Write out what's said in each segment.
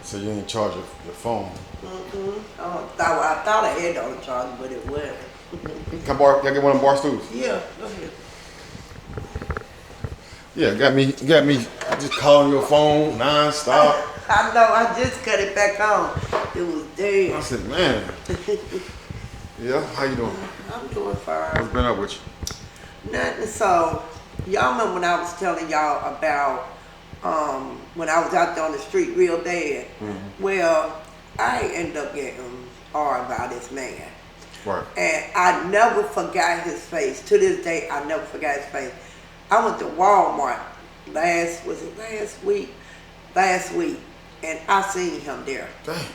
So you ain't charge your phone. I thought I had it on the charger, but it wasn't. Can I get one of them bar stools? Yeah, go ahead. Yeah, got me just calling your phone non-stop. I know, I just cut it back on. It was dead. I said, man. Yeah, how you doing? I'm doing fine. What's been up with you? Nothing. So, y'all remember when I was telling y'all about when I was out there on the street real bad? Mm-hmm. Well, I ended up getting hard by this man. Right. And I never forgot his face. To this day, I never forgot his face. I went to Walmart last week, and I seen him there. Dang.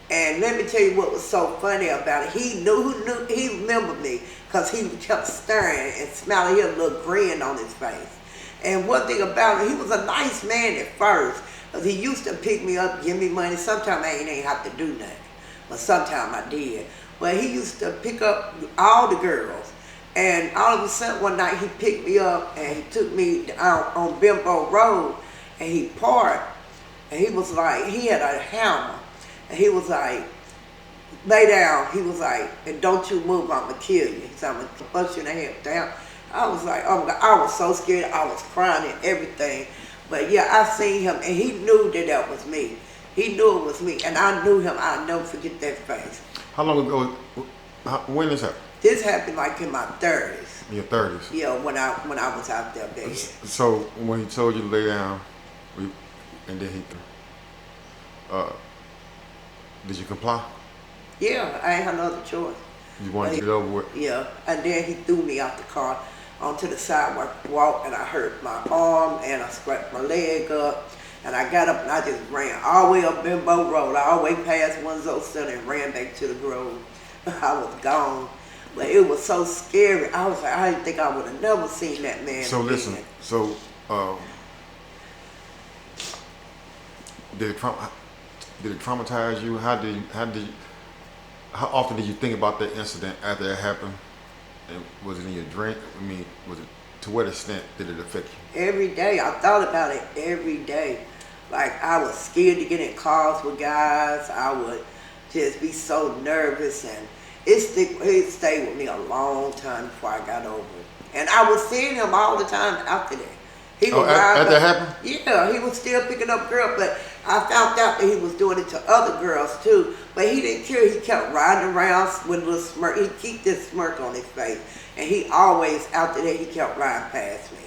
And let me tell you what was so funny about it. He remembered me because he kept staring and smiling. He had a little grin on his face. And one thing about him, he was a nice man at first because he used to pick me up, give me money. Sometimes I ain't have to do nothing, but sometimes I did. But he used to pick up all the girls. And all of a sudden one night he picked me up and he took me out on Bimbo Road and he parked. And he was like, he had a hammer. And he was like, lay down. He was like, and don't you move, I'm going to kill you. He said, I'm going to punch you in the head down. I was like, oh my God, I was so scared. I was crying and everything. But yeah, I seen him and he knew that was me. He knew it was me. And I knew him. I'll never forget that face. How long ago, when this happened? This happened like in my 30s. In your 30s? Yeah, when I was out there bad. So when he told you to lay down, and then he, did you comply? Yeah, I ain't had no other choice. You wanted to get it over with? Yeah, and then he threw me out the car onto the sidewalk, walked, and I hurt my arm, and I scratched my leg up, and I got up and I just ran all the way up Bimbo Road, all the way past 107 and ran back to the grove. I was gone. But it was so scary. I was like, I didn't think I would have never seen that man So again. listen, so did it traumatize you? How often did you think about that incident after it happened? And was it in your drink? I mean, to what extent did it affect you? Every day. I thought about it every day. Like, I was scared to get in cars with guys. I would just be so nervous, and it stayed with me a long time before I got over it. And I was seeing him all the time after that. He was after that happened? Yeah, he was still picking up girls, but I found out that he was doing it to other girls too. But he didn't care. He kept riding around with a little smirk. He'd keep this smirk on his face. And he always, after that, he kept riding past me.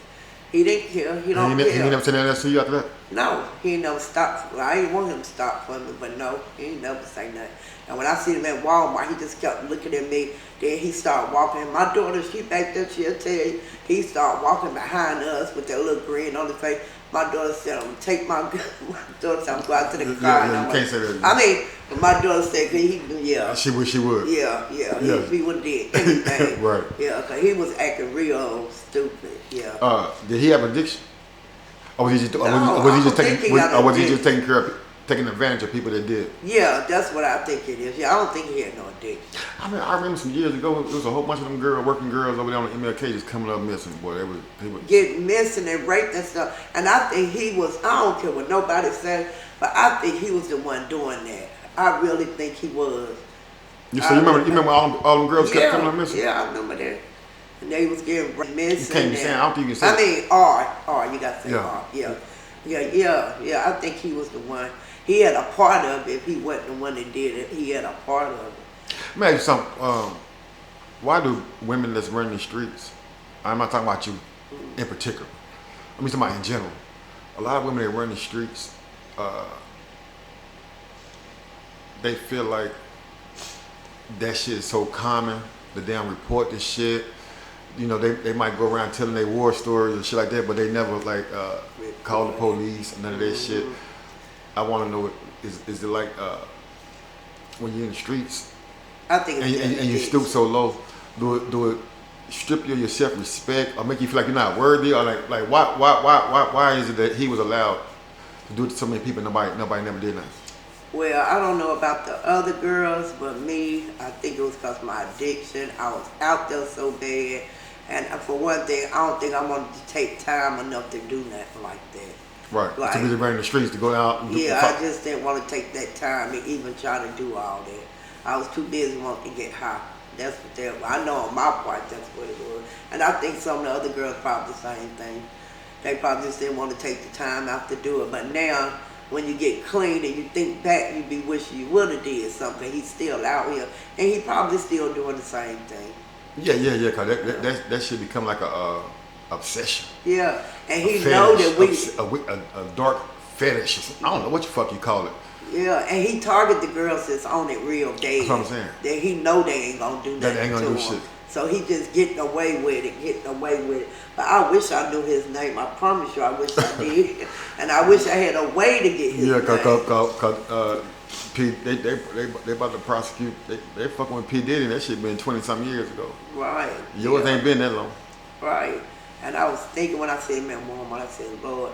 He didn't care. He don't care. He never said anything else to you after that? No, he never stopped. I didn't want him to stop for me, but no, he ain't never say nothing. And when I see him at Walmart, he just kept looking at me. Then he started walking. My daughter, she back there, she'll tell you, he started walking behind us with that little grin on his face. My daughter said, I'm going to take my daughter said, I'm going to go out to the car. Yeah, you can't say that. I mean, my daughter said, yeah. She would. Yeah. He would have did anything. Right. Yeah, because he was acting real stupid. Yeah. Did he have addiction? Or was he just taking advantage of people that did? Yeah, that's what I think it is. Yeah, I don't think he had no addiction. I mean, I remember some years ago, there was a whole bunch of them working girls over there on the MLK just coming up missing. Boy, they would get missing and raped and stuff. And I think he was, I don't care what nobody said, but I think he was the one doing that. I really think he was. You remember all them girls kept coming up missing? Yeah, I remember that. And they was getting missing. You can't be saying, I don't think you can say I mean, R, you got to say R. Yeah. Yeah, I think he was the one. He had a part of it. If he wasn't the one that did it, he had a part of it. Let me ask you something. Why do women that's running the streets, I'm not talking about you in particular, I'm talking about in general, a lot of women that run the streets, they feel like that shit is so common, that they don't report this shit. You know, they might go around telling their war stories and shit like that, but they never call the police and none of that shit. I want to know, is it like when you're in the streets, I think and you stoop so low, do it strip you of your self-respect or make you feel like you're not worthy, or like why is it that he was allowed to do it to so many people and nobody never did nothing? Well, I don't know about the other girls, but me, I think it was because of my addiction. I was out there so bad, and for one thing, I don't think I wanted to take time enough to do nothing like that. Right. Like, To be running the streets to go out. And I just didn't want to take that time to even try to do all that. I was too busy wanting to get high. That's what that was. I know on my part that's what it was. And I think some of the other girls probably the same thing. They probably just didn't want to take the time out to do it. But now, when you get clean and you think back, you be wishing you would have did something. He's still out here. And he probably still doing the same thing. Yeah. Cause that should become like a obsession. Yeah. And he fetish, know that a dark fetish or something. I don't know what the fuck you call it. Yeah, and he target the girls that's on it real bad. That's what I'm saying. That he know they ain't gonna do nothing They ain't gonna to do him. shit. So he just getting away with it. But I wish I knew his name. I promise you, I wish I did. And I wish I had a way to get his name. Cause P, they about to prosecute. They fucking with P Diddy. That shit been 20-something years ago. Right. Yours ain't been that long. Right. And I was thinking when I said him at Walmart, I said, Lord.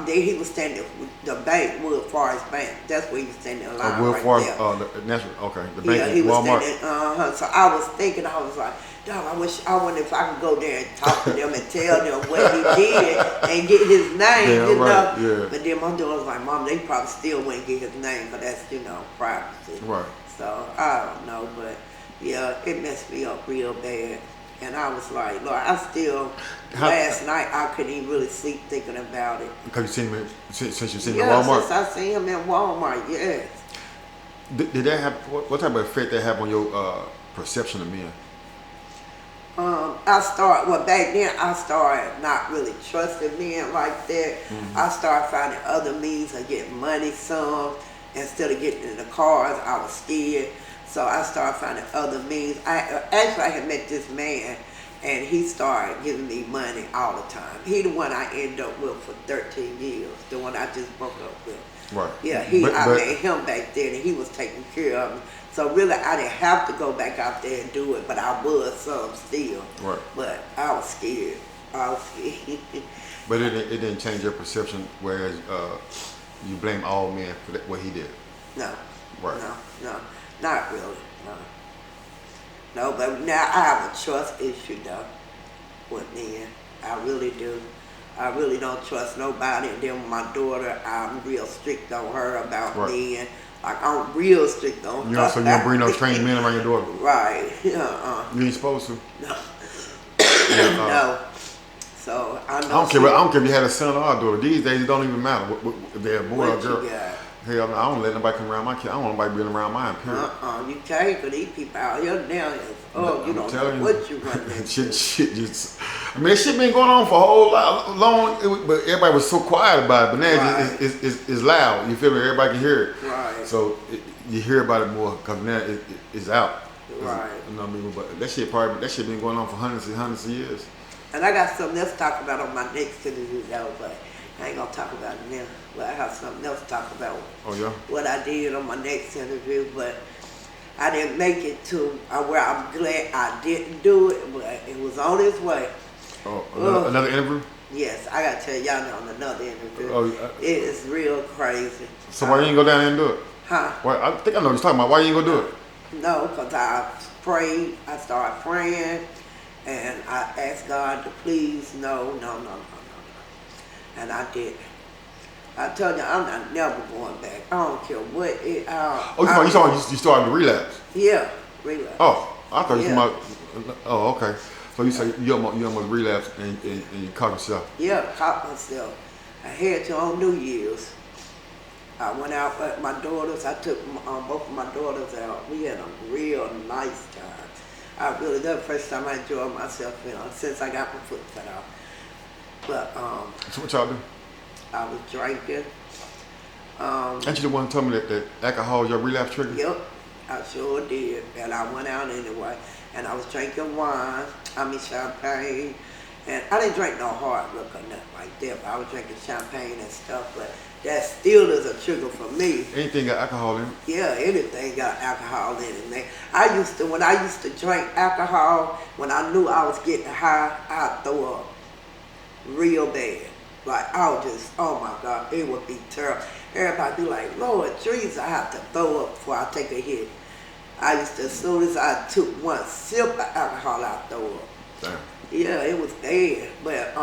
Then he was standing with the bank, Wood Forest Bank. That's where he was standing in line Wood right Forest, there. the national, okay, the bank, he was Walmart. standing. So I was thinking, I was like, dog, I wonder if I could go there and talk to them and tell them what he did and get his name, Yeah, right, yeah. But then my daughter was like, Mom, they probably still wouldn't get his name, but that's, privacy. Right. So I don't know, but yeah, it messed me up real bad. And I was like, Lord, last night I couldn't even really sleep thinking about it. Because you seen him, since you seen him at Yeah, Walmart? since I seen him at Walmart, yes. Did that have, what type of effect that have on your perception of men? Back then I started not really trusting men like that. Mm-hmm. I started finding other means of getting money instead of getting in the cars. I was scared. So I started finding other means. I had met this man, and he started giving me money all the time. He the one I ended up with for 13 years, the one I just broke up with. Right. Yeah, I met him back then, and he was taking care of me. So really, I didn't have to go back out there and do it, but I was some still. Right. But I was scared. But it didn't change your perception, whereas you blame all men for what he did. No. Right. No. Not really, no. But now I have a trust issue though with men. I really do. I really don't trust nobody. And then with my daughter, I'm real strict on her about men. Like I'm real strict on her. So you don't bring no strange men around your daughter? Right. You ain't supposed to? No. No. So I know. I don't care if you had a son or a daughter. These days it don't even matter if they're a boy or a girl. Hell no, I don't let nobody come around my kid. I don't want nobody being around mine, period. You can't, because these people out here now you don't know what you running into. shit just, I mean, that shit been going on for a whole lot long, but everybody was so quiet about it. But now it's loud, you feel me? Everybody can hear it. Right. So you hear about it more, because now it's out. Right. You know what I mean? But that shit been going on for hundreds and hundreds of years. And I got something else to talk about on my next interview, though, but I ain't gonna talk about it now. But I have something else to talk about. Oh yeah. What I did on my next interview, but I didn't make it to where I'm glad I didn't do it, but it was on its way. Oh, another interview? Yes, I gotta tell y'all now on another interview. Oh, it is real crazy. So why you ain't go down there and do it? Huh? Why, I think I know what you're talking about. Why you ain't gonna do it? No, because I prayed. I started praying, and I asked God to please no. And I did. I told you, I'm not never going back. I don't care what it. You started to relapse? Yeah, relapse. Oh, I thought you were talking about. Oh, okay. So you say you almost relapsed and you caught yourself? Yeah, caught myself. I had to on New Year's. I went out with my daughters. I took both of my daughters out. We had a real nice time. That's the first time I enjoyed myself, since I got my foot cut off. But so what y'all do? I was drinking. Ain't you the one who told me that alcohol is your relapse trigger? Yep, I sure did. And I went out anyway. And I was drinking wine, champagne. And I didn't drink no hard liquor, nothing like that. But I was drinking champagne and stuff. But that still is a trigger for me. Anything got alcohol in it? Yeah, anything got alcohol in it, man. When I used to drink alcohol, when I knew I was getting high, I'd throw up real bad. Like, I would just, oh my God, it would be terrible. Everybody be like, Lord Jesus, I have to throw up before I take a hit. I used to, as soon as I took one sip of alcohol, I'd throw up. Damn. Yeah, it was bad. But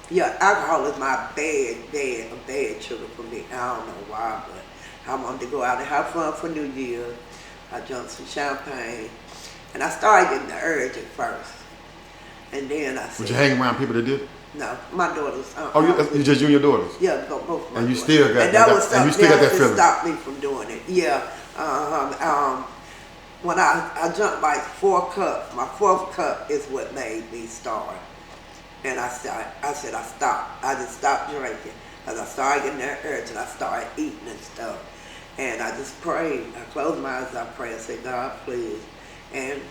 yeah, alcohol is my bad trigger for me. I don't know why, but I wanted to go out and have fun for New Year. I drank some champagne, and I started getting the urge at first, and then I said, Would you hang around people that did? no, my daughters. Oh, you just you and your daughters? Yeah, both of my And you daughters. still got and that was and you something still got that else that feeling. stopped me from doing it. Yeah. When I drank like 4 cups, my 4th cup is what made me start. And I said I stopped. I just stopped drinking because I started getting that urge and I started eating and stuff. And I just prayed. I closed my eyes. I prayed. I said, God, please. And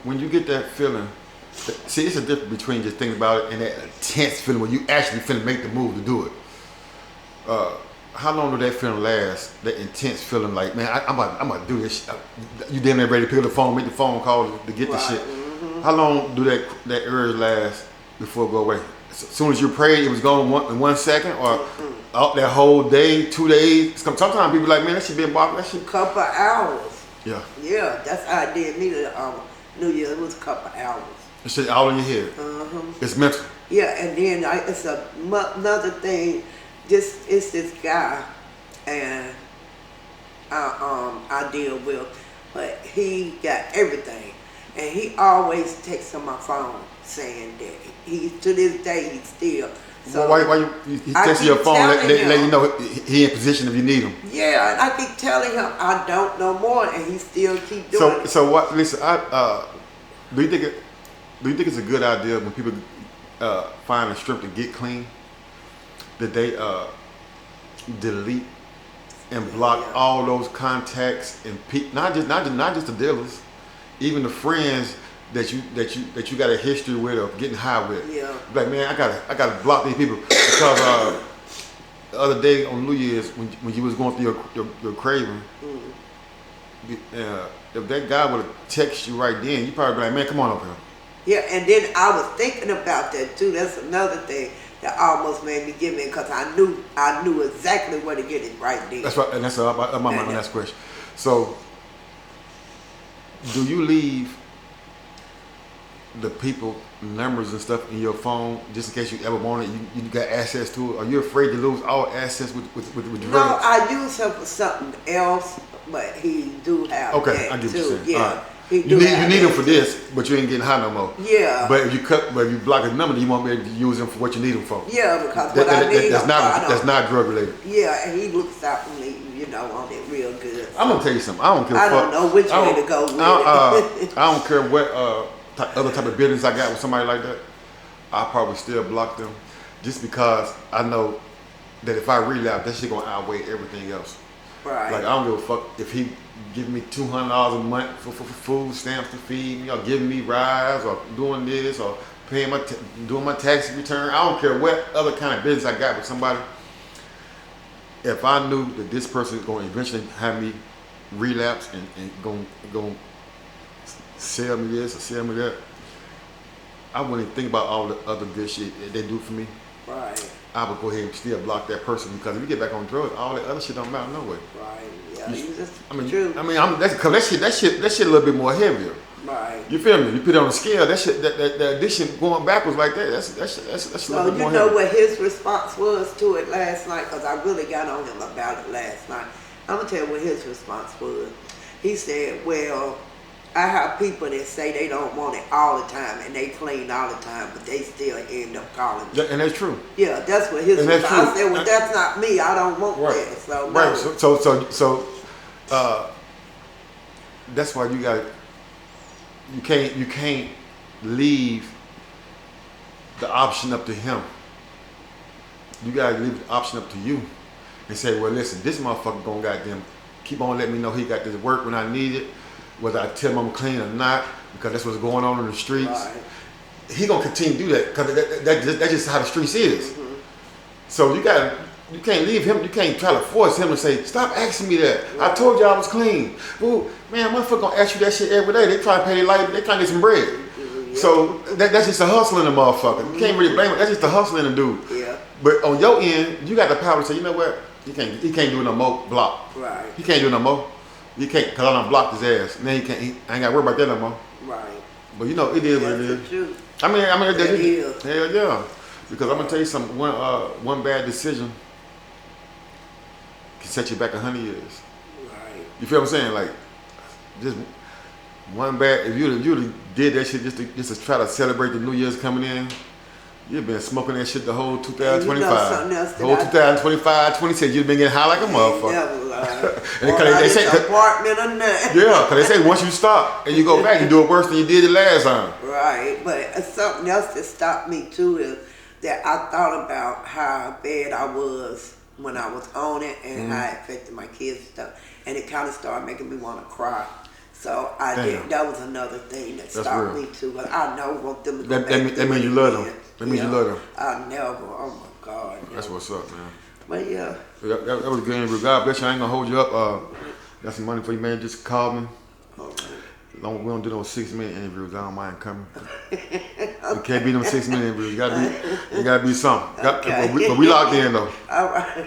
When you get that feeling, see, it's a difference between just thinking about it and that intense feeling when you actually finna make the move to do it. How long do that feeling last? That intense feeling, like, man, I'm about to do this. You damn near ready to pick up the phone, make the phone call to get the shit. Mm-hmm. How long do that urge last before it go away? As soon as you prayed, it was gone in 1 second, or out that whole day, 2 days. Sometimes people like, man, that shit been bothering. That shit. Couple of hours. Yeah. Yeah, that's how I did me the New Year. It was a couple of hours. That shit all in your head. It's mental. Yeah, and then it's another thing. It's this guy, and I deal with, but he got everything, and he always texts on my phone saying that he to this day he's still. So why you texting your phone, let you know he in position if you need him. Yeah, and I keep telling him I don't know more, and he still keep doing it. So what? Listen, do you think it's a good idea when people find the strength to get clean, that they delete and block all those contacts and not just the dealers, even the friends that you got a history with or getting high with. Yeah. Like, man, I gotta block these people because the other day on New Year's when you was going through your craving, if that guy would have texted you right then, you probably be like, man, come on up here. Yeah, and then I was thinking about that too. That's another thing that almost made me give in because I knew exactly where to get it right there. That's right, and that's my next question. So, do you leave the people numbers and stuff in your phone just in case you ever want it? You got access to it. Are you afraid to lose all access with drugs? No, I use him for something else, but he do have okay, that I get what too. you're saying. Yeah. All right. You need him for this, but you ain't getting high no more. Yeah. But if you block his number, then you won't be able to use him for what you need him for. Yeah, because what I need that's not drug related. Yeah, and he looks out for me, on it real good. So. I'm gonna tell you something. I don't care. I don't know which way to go with it. I don't care what other type of business I got with somebody like that. I probably still block them, just because I know that if I relapse, that shit gonna outweigh everything else. Right. Like, I don't give a fuck if he give me $200 a month for food stamps to feed me, or giving me rides, or doing this, or paying doing my tax return. I don't care what other kind of business I got with somebody. If I knew that this person is going to eventually have me relapse and going to sell me this or sell me that, I wouldn't even think about all the other good shit that they do for me. Right. I would go ahead and still block that person, because if you get back on drugs, all that other shit don't matter no way. Right. Yeah. True. That shit a little bit more heavier. Right. You feel me? You put it on the scale. That shit, that addiction going backwards like that. That's a little bit more heavy. So you know what his response was to it last night, because I really got on him about it last night. I'm gonna tell you what his response was. He said, "Well, I have people that say they don't want it all the time and they clean all the time, but they still end up calling me." And that's true. Yeah, that's what his response. I said, "Well, that's not me. I don't want that." So no. Right. So that's why you can't leave the option up to him. You gotta leave the option up to you and say, well, listen, this motherfucker gonna goddamn keep on letting me know he got this work when I need it, whether I tell him I'm clean or not, because that's what's going on in the streets. Right. He gonna continue to do that, because that's just how the streets is. Mm-hmm. So you can't leave him. You can't try to force him to say, stop asking me that. Right. I told you I was clean. Well, man, motherfucker gonna ask you that shit every day. They try to pay their life. They trying to get some bread. Mm-hmm. So that's just a hustle in the motherfucker. Mm-hmm. You can't really blame it. That's just a hustle in the dude. Yeah. But on your end, you got the power to say, you know what? He can't do it no more. Block. Right. He can't do it no more. You can't, because I done blocked his ass. Now I ain't got to worry about that no more. Right. But you know, it is what it That's the is. truth. I mean, It is. hell yeah. Because I'm gonna tell you something. One bad decision can set you back 100 years. Right. You feel what I'm saying? Like, just one bad. If you did that shit just to try to celebrate the New Year's coming in, you've been smoking that shit the whole 2025. And you know something else The whole 2025, 26. You've been getting high like a motherfucker. Never lied. And Or they say, apartment or nothing. yeah, because they say once you stop and you go back, you do it worse than you did the last time. Right, but something else that stopped me too is that I thought about how bad I was when I was on it and how it affected my kids and stuff, and it kind of started making me want to cry. So I did. That was another thing that stopped me too. But I know want them to go back. That means you love them. That means you love them. I never. Oh my God. That's what's up, man. But yeah. That was a good interview. God bless you. I ain't gonna hold you up. Got some money for you, man. Just call me. We don't do those 6-minute interviews. I don't mind coming. It can't be them 6-minute interviews. It gotta be something. Okay. But we locked in though. All right.